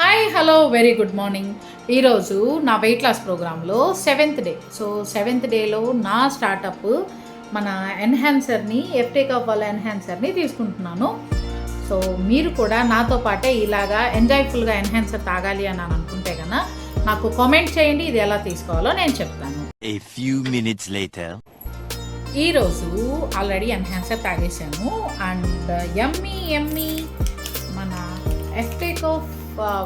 Hi hello very good morning. ఈరోజు నా weight loss ప్రోగ్రాంలో 7th డే. సో 7th డేలో నా స్టార్టప్ మన ఎన్హాన్సర్ని ఎఫ్టేకాఫ్ వాళ్ళ ఎన్హాన్సర్ని తీసుకుంటున్నాను. సో మీరు కూడా నాతో పాటే ఇలాగా ఎంజాయ్ఫుల్గా ఎన్హాన్సర్ తాగాలి అని అనుకుంటే కన్నా నాకు కామెంట్ చేయండి, ఇది ఎలా తీసుకోవాలో నేను చెప్తాను. A few minutes later. ఈరోజు ఆల్రెడీ ఎన్హాన్సర్ తాగేసాను అండ్ యమ్మీ మన ఎఫ్టేకాఫ్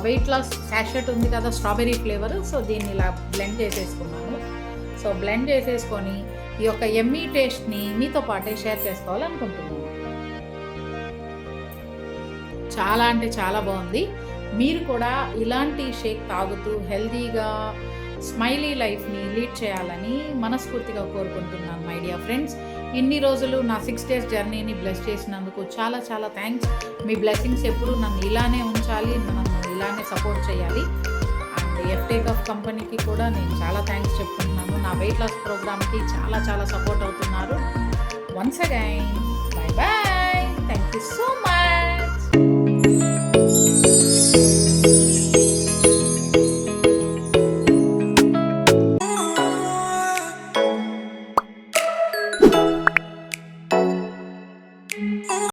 వెయిట్ లాస్ శాషెట్ ఉంది కదా, స్ట్రాబెర్రీ ఫ్లేవర్. సో దీన్ని ఇలా బ్లెండ్ చేసేసుకున్నాను. సో బ్లెండ్ చేసేసుకొని ఈ యొక్క యమ్మీ టేస్ట్ని మీతో పాటే షేర్ చేసుకోవాలనుకుంటున్నాను. చాలా అంటే చాలా బాగుంది. మీరు కూడా ఇలాంటి షేక్ తాగుతూ హెల్తీగా స్మైలీ లైఫ్ని లీడ్ చేయాలని మనస్ఫూర్తిగా కోరుకుంటున్నాను మై డియర్ ఫ్రెండ్స్. ఇన్ని రోజులు నా 6 days జర్నీని బ్లెస్ చేసినందుకు చాలా చాలా థ్యాంక్స్. మీ బ్లెస్సింగ్స్ ఎప్పుడు నన్ను ఇలానే ఉంచాలి, నన్ను ఇలానే సపోర్ట్ చేయాలి. అండ్ ఎఫ్టేకాఫ్ కంపెనీకి కూడా నేను చాలా థ్యాంక్స్ చెప్తున్నాను. నా వెయిట్ లాస్ ప్రోగ్రామ్కి చాలా చాలా సపోర్ట్ అవుతున్నారు. Once again